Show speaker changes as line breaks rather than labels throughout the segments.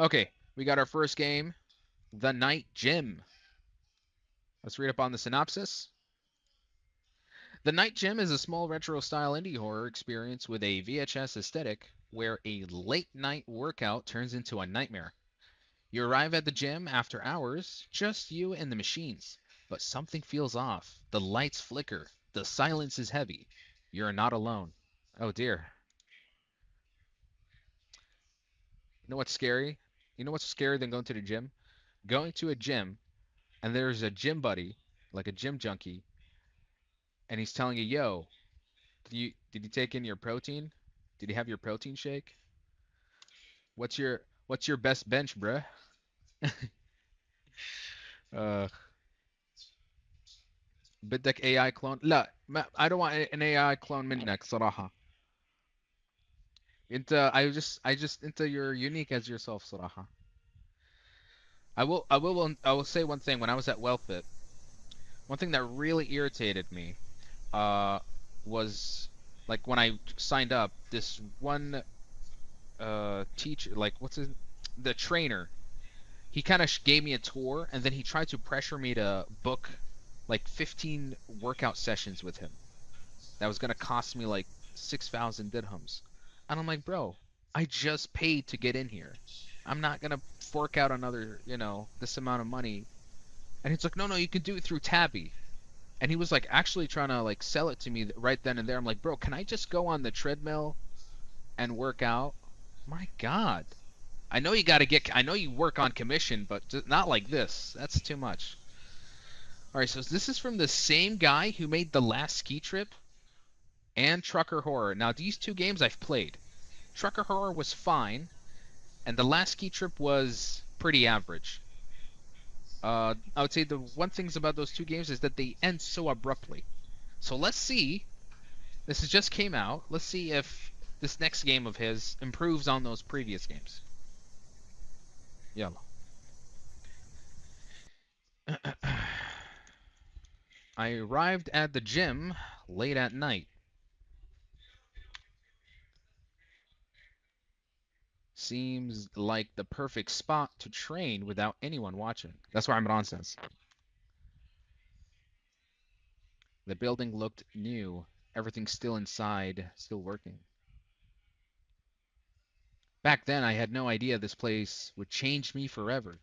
Okay, we got our first game, The Night Gym. Let's read up on the synopsis. The Night Gym is a small retro-style indie horror experience with a VHS aesthetic where a late-night workout turns into a nightmare. You arrive at the gym after hours, just you and the machines. But something feels off. The lights flicker. The silence is heavy. You're not alone. Oh dear. You know what's scary? You know what's scarier than going to the gym? Going to a gym and there's a gym buddy, like a gym junkie, and he's telling you, "Yo, did you take in your protein? Did you have your protein shake? What's your best bench, bruh?" uh, بدك AI clone? لا, I don't want an AI clone منك صراحة. I just into you're unique as yourself صراحة. I will say one thing. When I was at WellFit, one thing that really irritated me uh was like when I signed up, this one teacher, like what's his, the trainer, he kind of gave me a tour and then he tried to pressure me to book like 15 workout sessions with him. That was gonna cost me like 6,000 dirhams. And I'm like, bro, I just paid to get in here. I'm not gonna fork out another, this amount of money. And he's like, no, no, you can do it through Tabby. And he was like actually trying to like sell it to me right then and there. I'm like, bro, can I just go on the treadmill and work out? My God. I know you work on commission, but not like this. That's too much. All right, so this is from the same guy who made The Last Ski Trip and Trucker Horror. Now, these two games I've played. Trucker Horror was fine, and The Last Ski Trip was pretty average. I would say the one things about those two games is that they end so abruptly. So let's see. This has just came out. Let's see if this next game of his improves on those previous games. Yalla. I arrived at the gym late at night. Seems like the perfect spot to train without anyone watching. That's what Imran says. The building looked new. Everything still inside, still working. Back then, I had no idea this place would change me forever.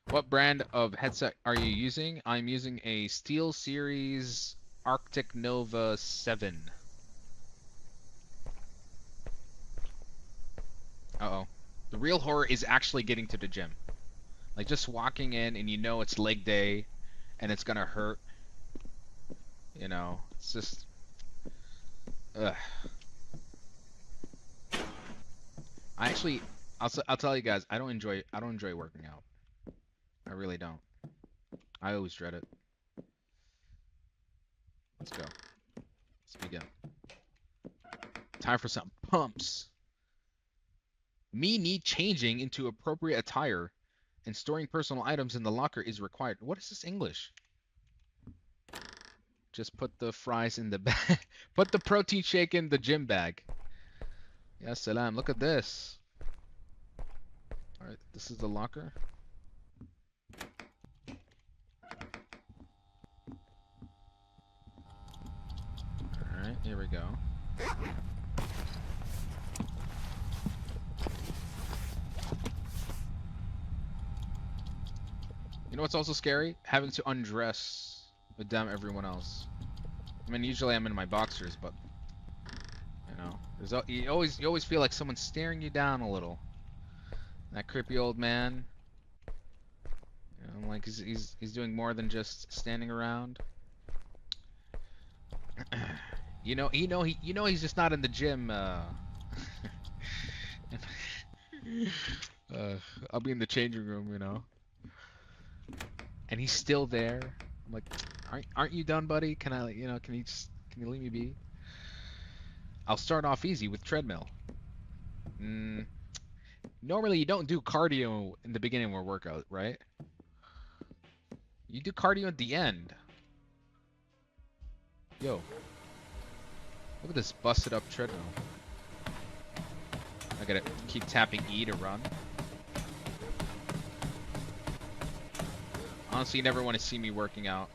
What brand of headset are you using? I'm using a SteelSeries Arctic Nova 7. Uh-oh. The real horror is actually getting to the gym. Like just walking in and you know it's leg day and it's gonna hurt. It's just ugh. I actually I'll tell you guys, I don't enjoy working out. I really don't. I always dread it. Let's go. Let's begin. Time for some pumps. Me need changing into appropriate attire and storing personal items in the locker is required. What is this English? Just put the fries in the bag. Put the protein shake in the gym bag. Ya salam. Look at this. Alright, this is the locker. Alright, here we go. You know what's also scary? Having to undress with damn everyone else. I mean, usually I'm in my boxers, but you always feel like someone's staring you down a little. That creepy old man. Like he's doing more than just standing around. He's just not in the gym. Uh, I'll be in the changing room. And he's still there. I'm like, aren't you done, buddy? Can I, can you leave me be? I'll start off easy with treadmill. Normally you don't do cardio in the beginning of a workout, right? You do cardio at the end. Yo. Look at this busted up treadmill. I gotta keep tapping E to run. Honestly, you never want to see me working out,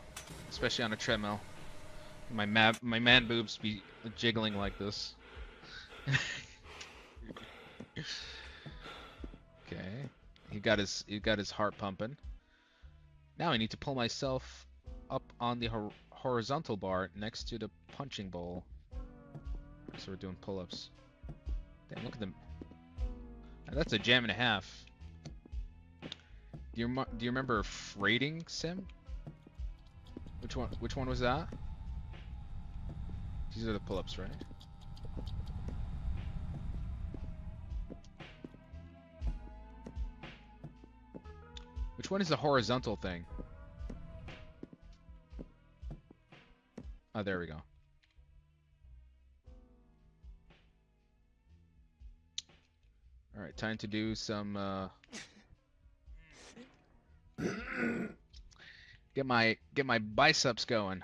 especially on a treadmill. My man boobs be jiggling like this. Okay, he got his heart pumping. Now I need to pull myself up on the horizontal bar next to the punching bowl. So we're doing pull-ups. Damn, look at them. That's a jam and a half. Do you remember freighting sim? Which one was that? These are the pull-ups, right? Which one is the horizontal thing? Oh, there we go. All right, time to do some get my biceps going.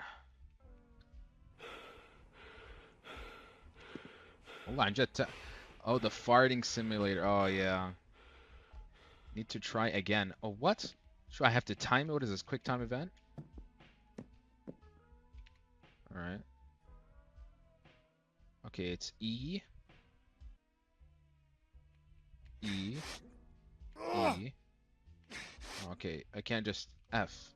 Hold on, oh, the farting simulator. Oh yeah. Need to try again. Oh, what? Should I have to time it? What is this, quick time event? All right. Okay, it's E. E. E. Okay, I can't just F.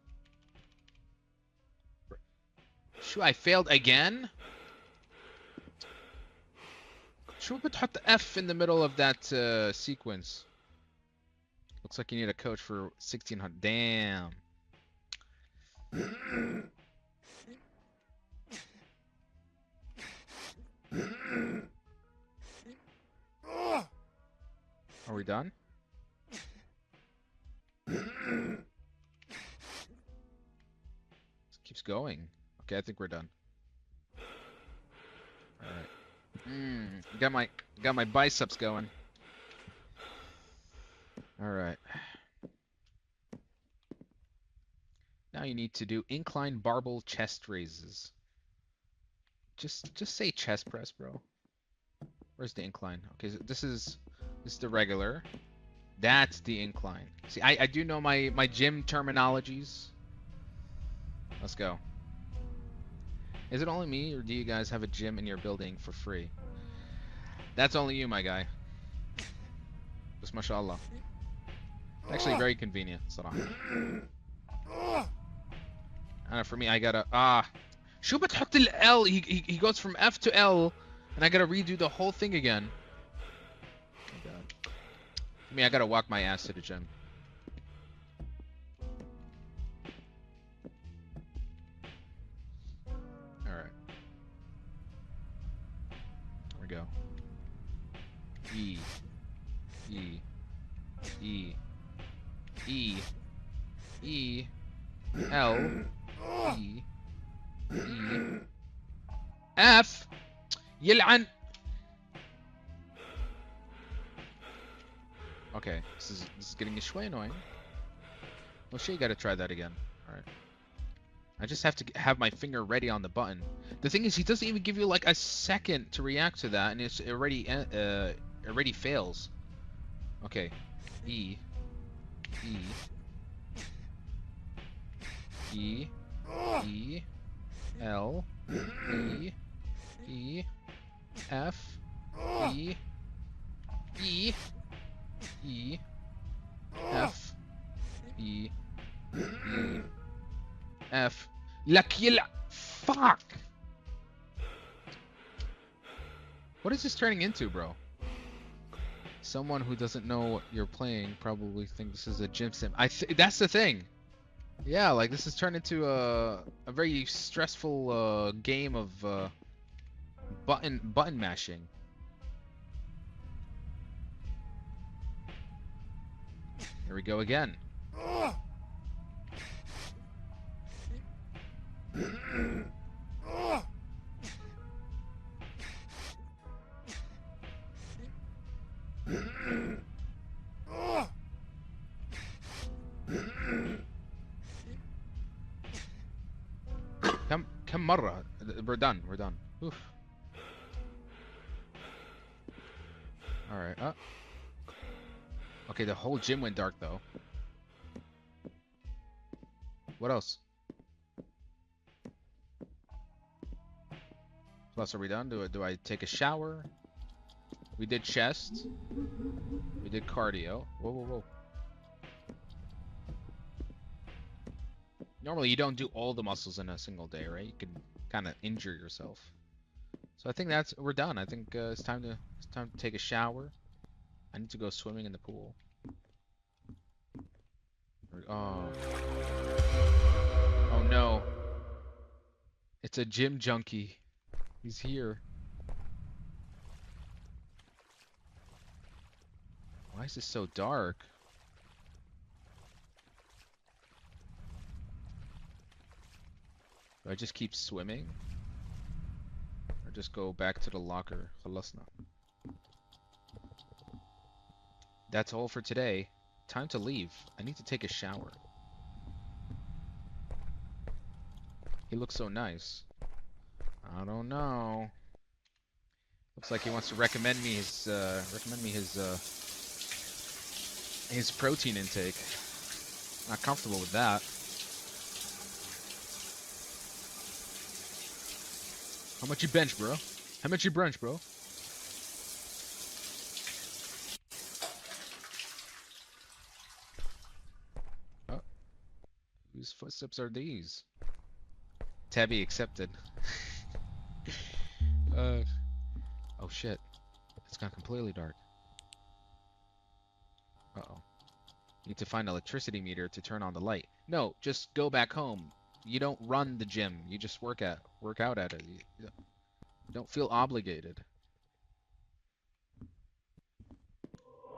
Should I failed again? Should we put the F in the middle of that sequence? Looks like you need a coach for 1600. Damn. Are we done? This keeps going. Okay, I think we're done. All right. Got my biceps going. All right. Now you need to do incline barbell chest raises. Just say chest press, bro. Where's the incline? Okay, so this is the regular. That's the incline. See, I do know my gym terminologies. Let's go. Is it only me, or do you guys have a gym in your building for free? That's only you, my guy. Just mashallah. Actually, very convenient. For me, I gotta شو بتحط ال L? He goes from F to L, and I gotta redo the whole thing again. Oh God. For me, I gotta walk my ass to the gym. All right. There we go. E. E. E. E. E. L. E. E. F. يلعن. Okay, this is getting way annoying. Well, sure, you gotta try that again. All right. I just have to have my finger ready on the button. The thing is, he doesn't even give you like a second to react to that, and it's already fails. Okay. E. E. E. E. L. E. E. F. E. E. E. F. E. E. F. Fuck! What is this turning into, bro? Someone who doesn't know what you're playing probably thinks this is a gym sim. That's the thing. Yeah, like this has turned into a very stressful game of button mashing. Here we go again. كم مرة. We're done. We're done. Oof. All right. Okay, the whole gym went dark though. What else? Plus, are we done? Do I take a shower? We did chest. We did cardio. Whoa, whoa, whoa. Normally, you don't do all the muscles in a single day, right? You can kind of injure yourself. So I think we're done. I think it's time to take a shower. I need to go swimming in the pool. Oh. Oh no. It's a gym junkie. He's here. Why is this so dark? Do I just keep swimming? Or just go back to the locker? خلصنا. That's all for today. Time to leave. I need to take a shower. He looks so nice. I don't know. Looks like he wants to recommend me his protein intake. Not comfortable with that. How much you bench, bro? How much you brunch, bro? Oh. Whose footsteps are these? Tabby accepted. Oh shit. It's gone completely dark. Uh-oh. Need to find an electricity meter to turn on the light. No, just go back home. You don't run the gym. You just work out at it. You don't feel obligated.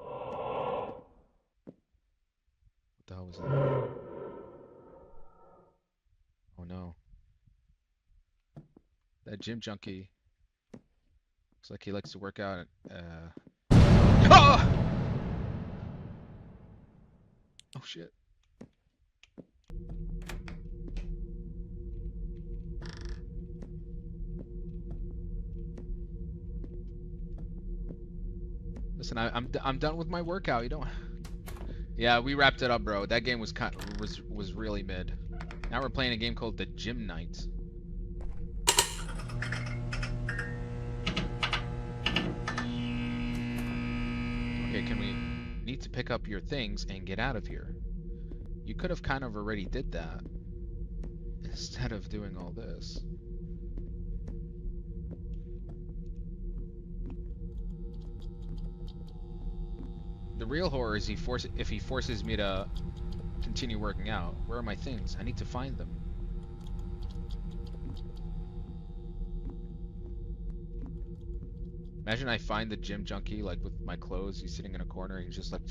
What the hell was that? Oh no. That gym junkie. Looks like he likes to work out at, Ah! Oh shit. Listen, I'm done with my workout. You don't. Yeah, we wrapped it up, bro. That game was was really mid. Now we're playing a game called the Gym Night. Okay, can we need to pick up your things and get out of here? You could have kind of already did that instead of doing all this. The real horror is if he forces me to continue working out. Where are my things? I need to find them. Imagine I find the gym junkie like with my clothes. He's sitting in a corner and he's just like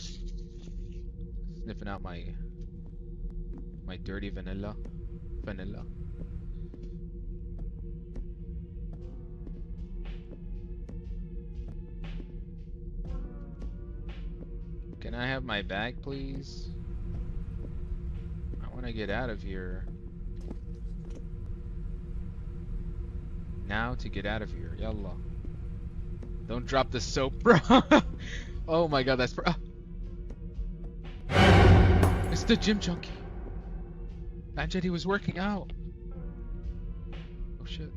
sniffing out my dirty vanilla. Can I have my bag, please? I want to get out of here. Now to get out of here. Yallah. Don't drop the soap, bro. Oh my god, that's... It's the gym junkie. Imagine he was working out. Oh shit.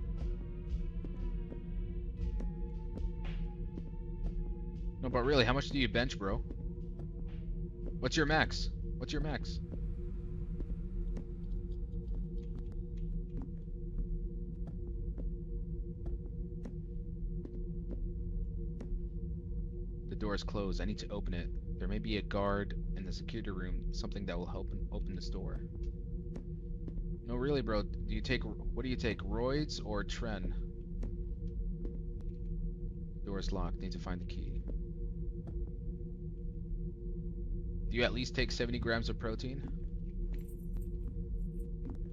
No, but really, how much do you bench, bro? What's your max? What's your max? The door is closed. I need to open it. There may be a guard in the security room, something that will help open this door. No, really, bro. What do you take, roids or tren? Door is locked. Need to find the key. Do you at least take 70 grams of protein?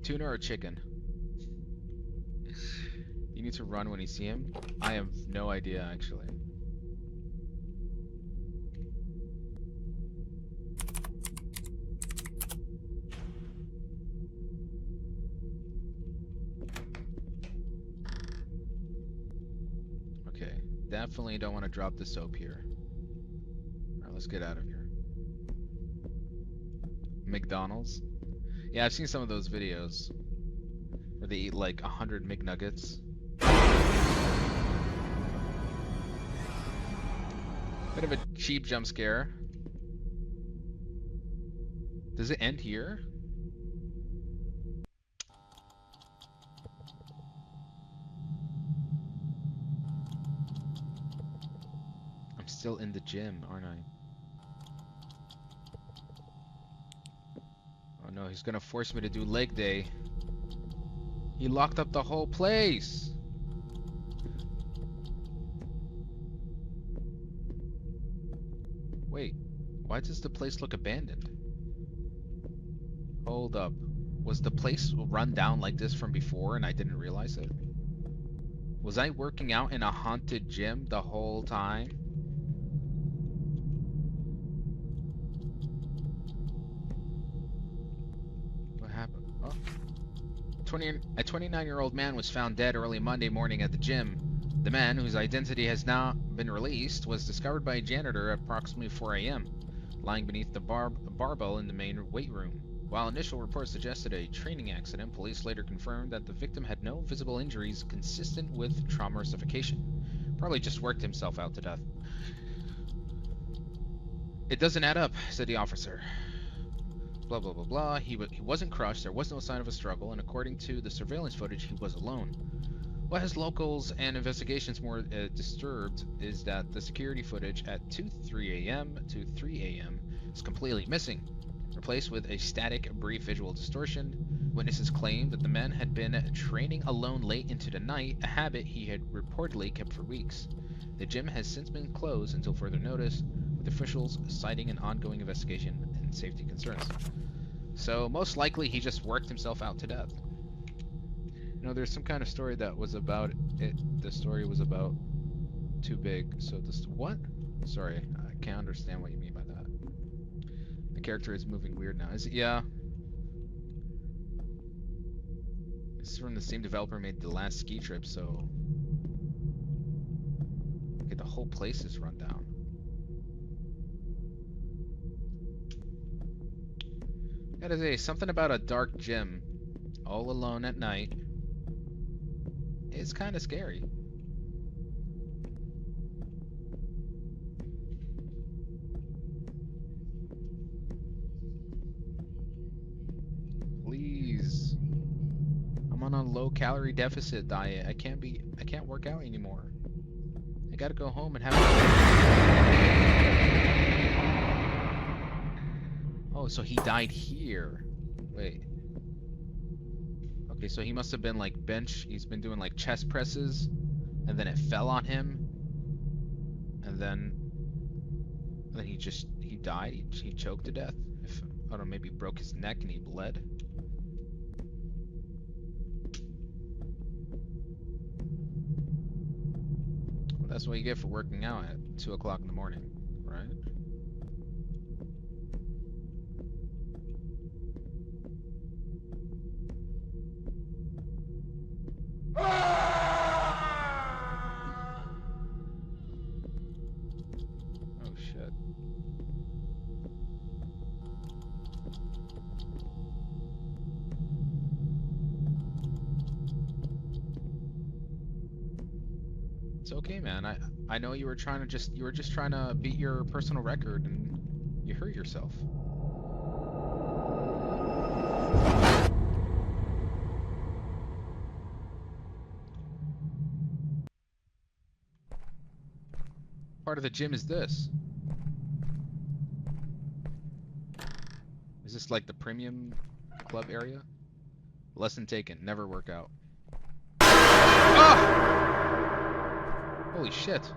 Tuna or chicken? You need to run when you see him? I have no idea, actually. definitely don't want to drop the soap here. Alright, let's get out of here. McDonald's? Yeah, I've seen some of those videos where they eat like 100 McNuggets. Bit of a cheap jump scare. Does it end here? I'm still in the gym, aren't I? Oh no, he's gonna force me to do leg day. He locked up the whole place! Wait, why does the place look abandoned? Hold up. Was the place run down like this from before and I didn't realize it? Was I working out in a haunted gym the whole time? What happened? Oh. A 29-year-old man was found dead early Monday morning at the gym. The man, whose identity has now been released, was discovered by a janitor at approximately 4 a.m., lying beneath the barbell in the main weight room. While initial reports suggested a training accident, police later confirmed that the victim had no visible injuries consistent with trauma or suffocation. Probably just worked himself out to death. It doesn't add up, said the officer. Blah, blah, blah, blah. He wasn't crushed, there was no sign of a struggle, and according to the surveillance footage, he was alone. What has locals and investigations more disturbed is that the security footage at 2:03 a.m. to 3 a.m. is completely missing, replaced with a static, brief visual distortion. Witnesses claim that the man had been training alone late into the night, a habit he had reportedly kept for weeks. The gym has since been closed until further notice, with officials citing an ongoing investigation and safety concerns. So most likely he just worked himself out to death. You know, there's some kind of story that was about it. The story was about too big. So this what? Sorry, I can't understand what you mean by that. The character is moving weird now. Is it? Yeah. This is from the same developer made the last ski trip. So, okay, the whole place is run down. Gotta say, something about a dark gym, all alone at night, is kind of scary. Please. I'm on a low-calorie deficit diet. I can't work out anymore. I gotta go home and have Oh, so he died here. Wait. Okay, so he must have been like he's been doing like chest presses, and then it fell on him, and then he died. He choked to death. If I don't know, maybe broke his neck and he bled. Well, that's what you get for working out at 2 o'clock in the morning, right? Oh shit. It's okay, man. I know you were just trying to beat your personal record and you hurt yourself. Part of the gym is this. Is this like the premium club area? Lesson taken. Never work out. Ah! Holy shit.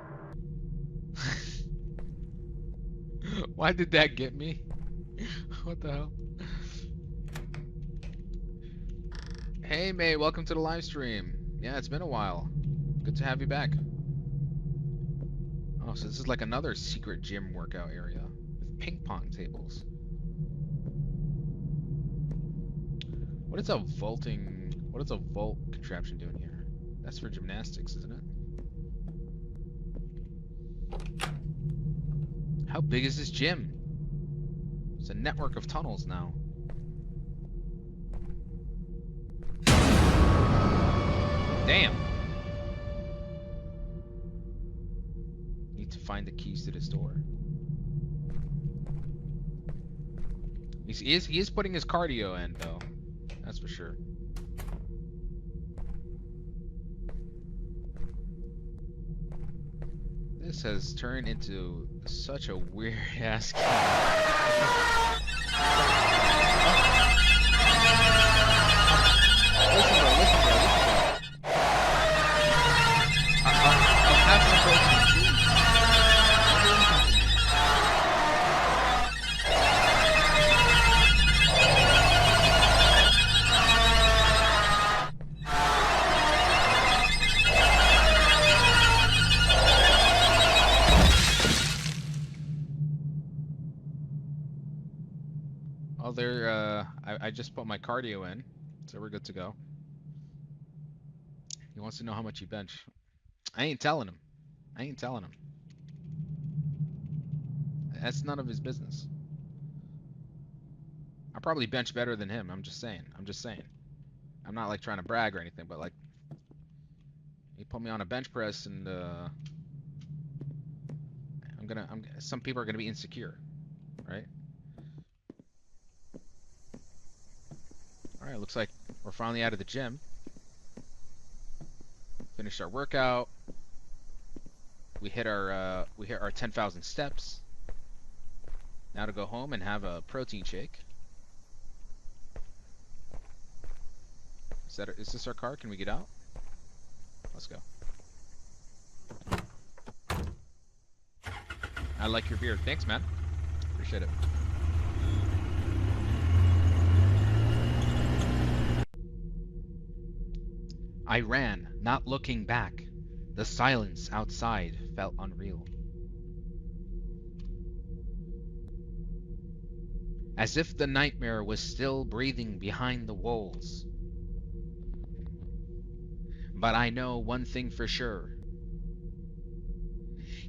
Why did that get me? What the hell? Hey May, welcome to the live stream. Yeah, it's been a while. Good to have you back. Oh, so this is like another secret gym workout area with ping pong tables. What is a vault contraption doing here? That's for gymnastics, isn't it? How big is this gym? It's a network of tunnels now. Damn. Need to find the keys to this door. He is putting his cardio in, though. That's for sure. This has turned into such a weird ass game. Listen, bro. I'll have some protein, please. Don't do anything to me. Oh, I just put my cardio in, so we're good to go. He wants to know how much you bench. I ain't telling him. That's none of his business. I probably bench better than him. I'm just saying. I'm not like trying to brag or anything, but like, he put me on a bench press, and some people are gonna be insecure, right? All right, looks like we're finally out of the gym. Finished our workout. We hit our 10,000 steps. Now to go home and have a protein shake. Is this our car? Can we get out? Let's go. I like your beard. Thanks, man. Appreciate it. I ran, not looking back. The silence outside felt unreal. As if the nightmare was still breathing behind the walls. But I know one thing for sure.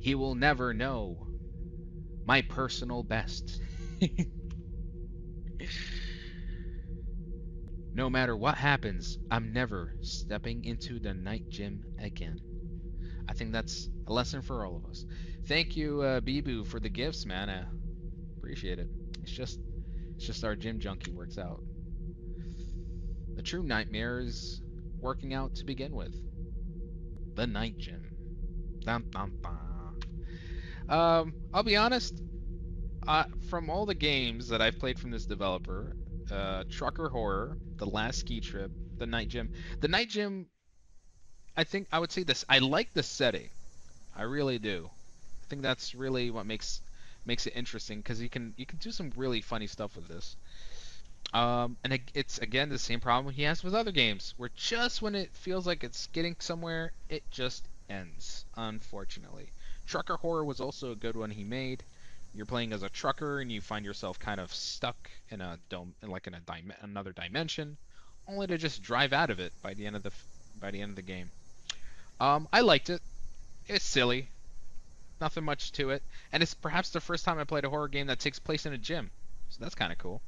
He will never know my personal best. No matter what happens, I'm never stepping into the night gym again. I think that's a lesson for all of us. Thank you, Bibu, for the gifts, man. I appreciate it. It's just our gym junkie works out. The true nightmare is working out to begin with. The night gym. Dun, dun, dun. I'll be honest. From all the games that I've played from this developer, Trucker Horror, The Last Ski Trip, The Night Gym. The Night Gym, I think I would say this. I like the setting. I really do. I think that's really what makes it interesting, because you can do some really funny stuff with this. And it's again the same problem he has with other games, where just when it feels like it's getting somewhere, it just ends, unfortunately. Trucker Horror was also a good one he made. You're playing as a trucker and you find yourself kind of stuck in a another dimension, only to just drive out of it by the end of the game. I liked it. It's silly, nothing much to it, and it's perhaps the first time I played a horror game that takes place in a gym, so that's kind of cool.